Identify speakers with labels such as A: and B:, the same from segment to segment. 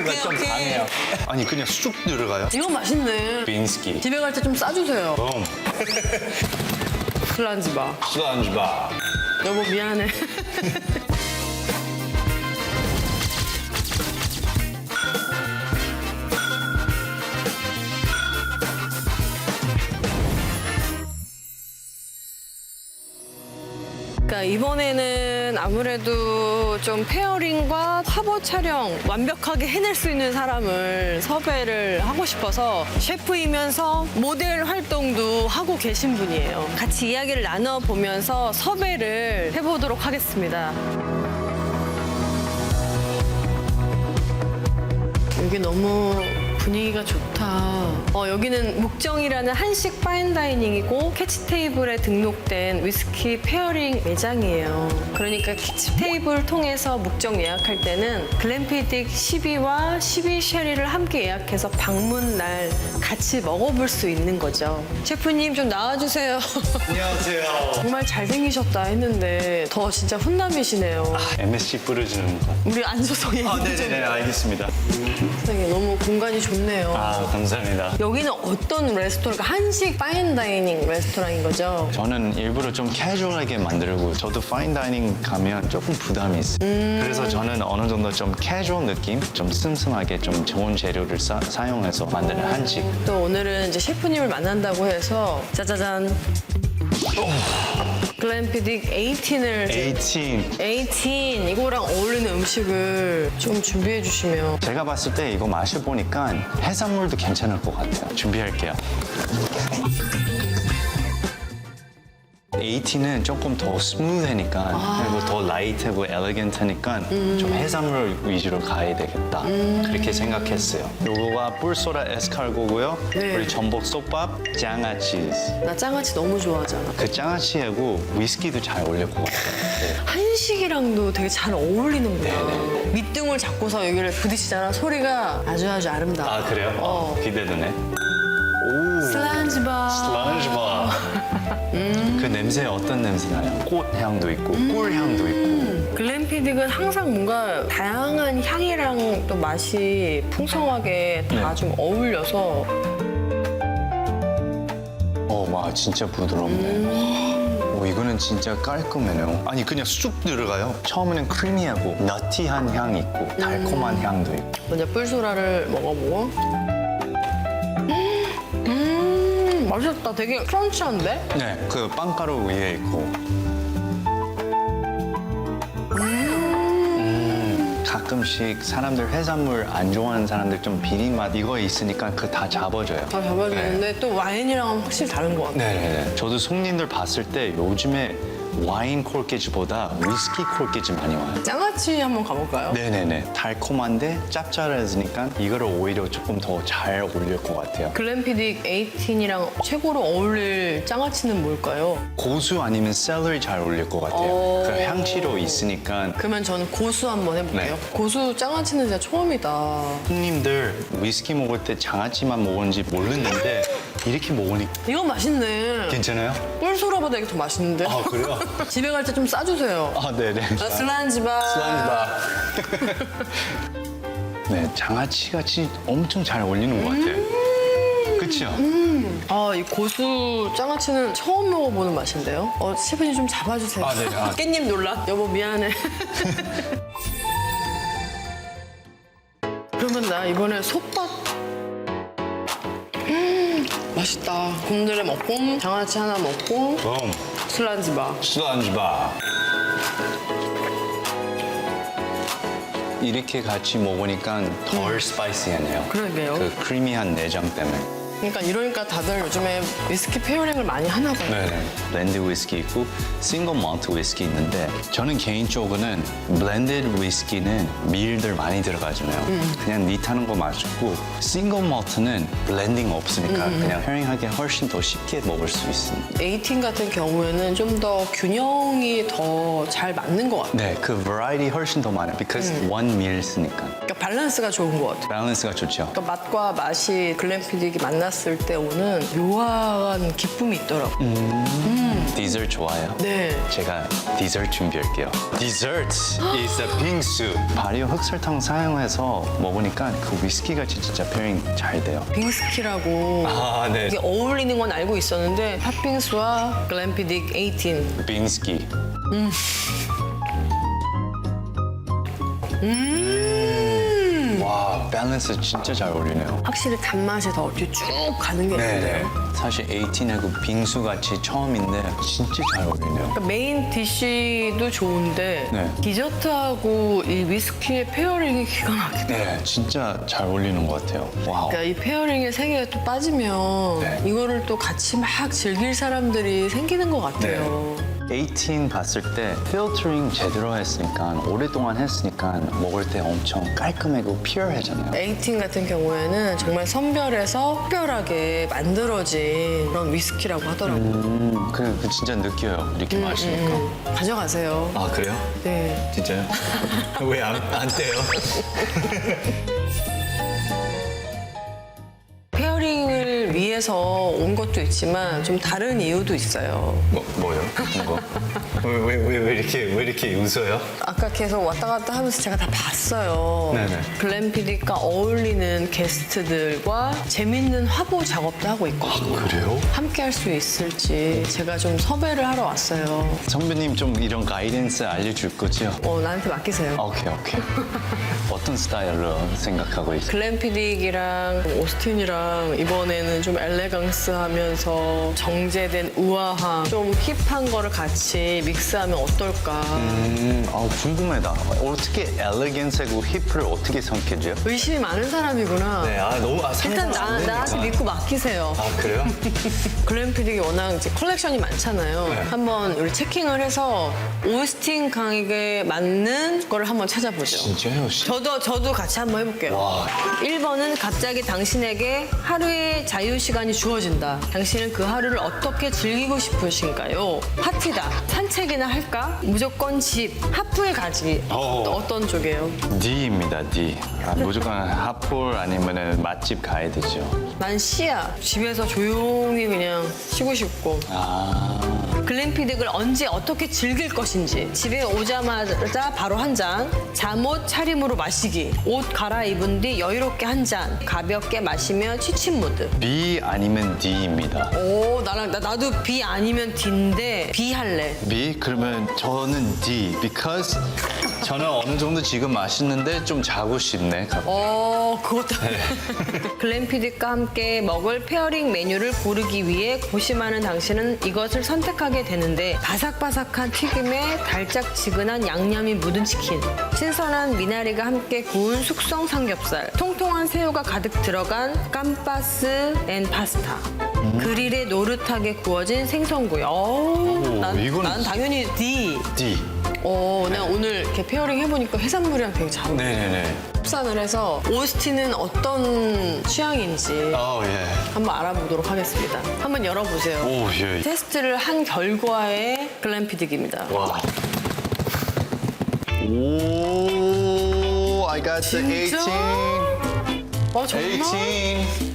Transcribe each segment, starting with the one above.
A: 오케이,
B: 좀
A: 오케이.
B: 강해요. 아니 그냥 쑥 들어가요.
A: 이거 맛있네.
B: 빈스키.
A: 집에 갈 때 좀 싸주세요.
B: 봄.
A: 슬란지바.
B: 슬란지바.
A: 여보 미안해. 그러니까 이번에는 아무래도 좀 페어링과 화보 촬영 완벽하게 해낼 수 있는 사람을 섭외를 하고 싶어서 셰프이면서 모델 활동도 하고 계신 분이에요. 같이 이야기를 나눠보면서 섭외를 해보도록 하겠습니다. 여기 너무 분위기가 좋다. 여기는 묵정이라는 한식 파인다이닝이고 캐치 테이블에 등록된 위스키 페어링 매장이에요. 그러니까 캐치 테이블 통해서 묵정 예약할 때는 글램피딕 12와 12 쉐리를 함께 예약해서 방문 날 같이 먹어볼 수 있는 거죠. 셰프님 좀 나와주세요.
B: 안녕하세요.
A: 정말 잘생기셨다 했는데 더 진짜 훈남이시네요.
B: MSG 뿌려주는 거.
A: 우리 안소성이
B: 네네네 알겠습니다.
A: 세상에 너무 공간이 좋네요.
B: 감사합니다.
A: 여기는 어떤 레스토랑, 한식 파인다이닝 레스토랑인 거죠?
B: 저는 일부러 좀 캐주얼하게 만들고 저도 파인다이닝 가면 조금 부담이 있어요. 그래서 저는 어느 정도 좀 캐주얼 느낌, 좀 슴슴하게 좀 좋은 재료를 사용해서 만드는 한식.
A: 또 오늘은 이제 셰프님을 만난다고 해서 짜자잔. 글램피딕 18을 18 이거랑 어울리는 음식을 좀 준비해 주시면.
B: 제가 봤을 때 이거 마셔보니까 해산물도 괜찮을 것 같아요. 준비할게요. 18은 조금 더 스무드하니까 그리고 더 라이트하고 엘레겐트하니까 좀 해산물 위주로 가야 되겠다 그렇게 생각했어요. 요거가 뿔소라 에스칼고고요.
A: 네.
B: 우리 전복 솥밥, 장아찌즈.
A: 나 장아찌 너무 좋아하잖아.
B: 그 장아찌하고 위스키도 잘 어울릴 것 같아요. 네.
A: 한식이랑도 되게 잘 어울리는구나. 밑둥을 잡고서 여기를 부딪히잖아. 소리가 아주 아름다워.
B: 그래요? 기대되네. 오,
A: 슬란지바.
B: 슬란지바. 그 냄새 어떤 냄새 나요? 꽃 향도 있고 꿀 향도 있고.
A: 글램피딕은 항상 뭔가 다양한 향이랑 또 맛이 풍성하게 다
B: 네.
A: 좀 어울려서.
B: 와 진짜 부드럽네. 이거는 진짜 깔끔해요. 아니 그냥 쑥 들어가요. 처음에는 크리미하고 너티한 향이 있고 달콤한 향도 있고.
A: 먼저 뿔소라를 먹어보고. 맛있다. 되게 크런치한데?
B: 네, 그 빵가루 위에 있고. 가끔씩 사람들 해산물 안 좋아하는 사람들 좀 비린맛 이거 있으니까 그 다 잡아줘요.
A: 다 잡아주는데 또 와인이랑은 확실히 다른 것 같아요.
B: 네네네. 저도 손님들 봤을 때 요즘에 와인 콜게지보다 위스키 콜게지 많이 와요.
A: 장아찌 한번 가볼까요?
B: 네네네. 달콤한데 짭짤해지니까 이거를 오히려 조금 더 잘 어울릴 것 같아요.
A: 글램피딕 18이랑 최고로 어울릴 장아찌는 뭘까요?
B: 고수 아니면 샐러리 잘 어울릴 것 같아요. 그 향치로 있으니까
A: 그러면 저는 고수 한번 해볼게요.
B: 네.
A: 고수 장아찌는 진짜 처음이다.
B: 손님들 위스키 먹을 때 장아찌만 먹었는지 모르는데 이렇게 먹으니까
A: 이거 맛있네.
B: 괜찮아요?
A: 뿔소라보다 이게 더 맛있는데?
B: 아 그래요?
A: 집에 갈 때 좀 싸주세요.
B: 네네.
A: 슬란지바.
B: 슬란지바. 네, 장아찌가 엄청 잘 어울리는 것 같아요. 그렇죠?
A: 이 고수 장아찌는 처음 먹어보는 맛인데요? 셰프님 좀 잡아주세요.
B: 네.
A: 깻잎 놀라. 여보 미안해. 그러면 나 이번에 솥밥. 맛있다. 곰들에 먹고 장아찌 하나 먹고
B: 봄.
A: 슬란지바.
B: 슬란지바. 이렇게 같이 먹으니까 덜 스파이시하네요.
A: 그러게요.
B: 그 크리미한 내장 때문에.
A: 그러니까 이러니까 다들 요즘에 위스키 페어링을 많이 하나 봐요.
B: 네. 블렌드 위스키 있고 싱글 몰트 위스키 있는데 저는 개인적으로는 블렌드 위스키는 밀들 많이 들어가잖아요. 그냥 닛하는 거 맛있고 싱글 몰트는 블렌딩 없으니까 그냥 페어링하기 훨씬 더 쉽게 먹을 수 있습니다.
A: 18 같은 경우에는 좀 더 균형이 더 잘 맞는 것 같아요.
B: 네, 그 variety 훨씬 더 많아요. because one meal 쓰니까.
A: 그러니까 밸런스가 좋은 것 같아요.
B: 밸런스가 좋죠.
A: 그러니까 맛과 맛이 글램피딕이 만나 만났을 때 오는 묘한 기쁨이 있더라고요.
B: 디저트 좋아요?
A: 네.
B: 제가 디저트 준비할게요. 디저트 is a 빙수. 발효 흑설탕 사용해서 먹으니까 그 위스키가 진짜 페어링 잘 돼요.
A: 빙스키라고
B: 아, 네.
A: 이게 어울리는 건 알고 있었는데 팥빙수와 글램피딕 18.
B: 빙스키. 와, 밸런스 진짜 잘 어울리네요.
A: 확실히 단맛이 더 이렇게 쭉 가는 게 있는데요.
B: 사실 18하고 빙수 같이 처음인데 진짜 잘 어울리네요.
A: 그러니까 메인 디쉬도 좋은데
B: 네.
A: 디저트하고 이 위스키의 페어링이 기가 막히다.
B: 네, 진짜 잘 어울리는 것 같아요. 와우.
A: 그러니까 이 페어링의 세계에 또 빠지면
B: 네.
A: 이거를 또 같이 막 즐길 사람들이 생기는 것 같아요.
B: 18 봤을 때 필터링 제대로 했으니까 오랫동안 했으니까 먹을 때 엄청 깔끔하고 퓨어하잖아요.
A: 18 같은 경우에는 정말 선별해서 특별하게 만들어진 그런 위스키라고 하더라고요.
B: 그 진짜 느껴요. 이렇게 마시니까.
A: 가져가세요.
B: 아 그래요?
A: 네.
B: 진짜요? 왜 안 떼요?
A: 페어링을 위해서 온 것도 있지만 좀 다른 이유도 있어요.
B: 뭐요? 뭐? 왜 이렇게 웃어요?
A: 아까 계속 왔다 갔다 하면서 제가 다 봤어요.
B: 네네.
A: 글램피딕과 어울리는 게스트들과 재밌는 화보 작업도 하고 있거든요.
B: 그래요?
A: 함께 할 수 있을지 제가 좀 섭외를 하러 왔어요.
B: 선배님 좀 이런 가이던스 알려줄 거죠?
A: 나한테 맡기세요.
B: 오케이. 어떤 스타일로 생각하고 있어요?
A: 글램피딕이랑 오스틴이랑 이번에는 좀 엘레강스 하면서 정제된 우아함, 좀 힙한 거를 같이 믹스하면 어떨까.
B: 궁금하다. 어떻게 엘레겐스하고 힙을 어떻게 선택해줘요?
A: 의심이 많은 사람이구나.
B: 네, 너무
A: 일단 나한테 믿고 맡기세요.
B: 아, 그래요?
A: 글램피딕이 워낙 이제 컬렉션이 많잖아요.
B: 네.
A: 한번 우리 체킹을 해서 오스틴 강에게 맞는 거를 한번 찾아보죠.
B: 진짜요?
A: 저도 같이 한번 해볼게요.
B: 와.
A: 1번은 갑자기 당신에게 하루의 자유 시간이 주어진다. 당신은 그 하루를 어떻게 즐기고 싶으신가요? 파티다. 산책이나 할까? 무조건 집. 하프에 가지. 어떤 쪽이에요?
B: D입니다, D. 무조건 핫볼 아니면 맛집 가야 되죠.
A: 난 C야. 집에서 조용히 그냥 쉬고 싶고. 글램피딕을 언제 어떻게 즐길 것인지. 집에 오자마자 바로 한 잔. 잠옷 차림으로 마시기. 옷 갈아입은 뒤 여유롭게 한 잔. 가볍게 마시며 취침 모드.
B: B 아니면 D입니다.
A: 오, 나도 B 아니면 D인데 B 할래.
B: B? 그러면 저는 D. Because 저는 어느 정도 지금 맛있는데 좀 자고 싶네.
A: 그것도. 글램피딕과 함께 먹을 페어링 메뉴를 고르기 위해 고심하는 당신은 이것을 선택하게 되는데 바삭바삭한 튀김에 달짝지근한 양념이 묻은 치킨, 신선한 미나리가 함께 구운 숙성 삼겹살, 통통한 새우가 가득 들어간 깜파스 앤 파스타, 그릴에 노릇하게 구워진 생선구이. 난 당연히 D.
B: D.
A: 내가 오늘 이렇게 페어링 해보니까 해산물이랑 되게 잘 어울려.
B: 네네네.
A: 합산을 해서 오스틴은 어떤 취향인지
B: 예.
A: 한번 알아보도록 하겠습니다. 한번 열어보세요.
B: 오, 예.
A: 테스트를 한 결과의 글램피딕입니다.
B: 와. 오, I got the
A: 진짜?
B: 18.
A: 정말?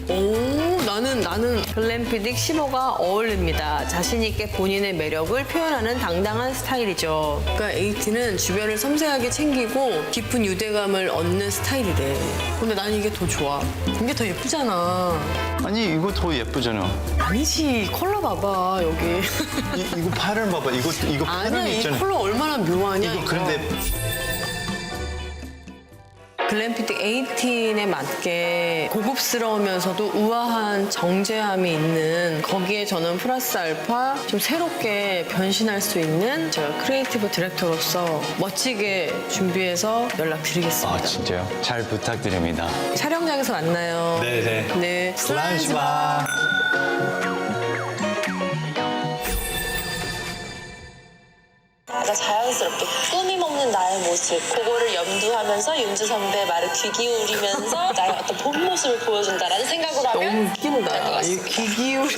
B: 18.
A: 나는 글램피딕 15가 어울립니다. 자신 있게 본인의 매력을 표현하는 당당한 스타일이죠. 그러니까 18은 주변을 섬세하게 챙기고 깊은 유대감을 얻는 스타일이래. 근데 난 이게 더 좋아. 이게 더 예쁘잖아.
B: 아니, 이거 더 예쁘잖아.
A: 아니지, 컬러 봐봐 여기.
B: 이거 팔을 봐봐. 이거 팔을
A: 아니야, 이
B: 있잖아.
A: 컬러 얼마나 묘하냐.
B: 이거 그런데
A: 글램피딕 18에 맞게 고급스러우면서도 우아한 정제함이 있는, 거기에 저는 플러스 알파 좀 새롭게 변신할 수 있는 제가 크리에이티브 디렉터로서 멋지게 준비해서 연락드리겠습니다.
B: 진짜요? 잘 부탁드립니다.
A: 촬영장에서 만나요.
B: 네네.
A: 네.
B: 슬라이즈바.
C: 내가 자연스럽게 꾸미 먹는 나의 모습, 그거를 염두하면서 윤주 선배 말을 귀 기울이면서 나의 어떤 본 모습을 보여준다라는 생각으로 하면
A: 너무 웃긴다. 이 귀 기울여.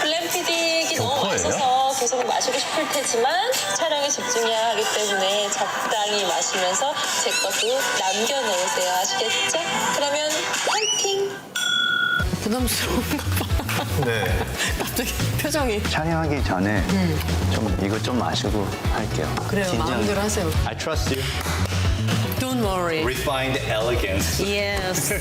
C: 글램피딕이 너무
B: 거예요?
C: 맛있어서 계속 마시고 싶을 테지만 촬영에 집중해야 하기 때문에 적당히 마시면서 제 것도 남겨놓으세요. 아시겠죠? 그러면 파이팅!
A: 부담스러운가 봐.
D: 네.
A: 갑자기 표정이.
B: 촬영하기 전에 좀 이거 좀 마시고 할게요.
A: 그래요,
B: 긴장-
A: 마음대로 하세요.
B: I trust you.
A: Don't worry.
D: Refined elegance.
A: Yes.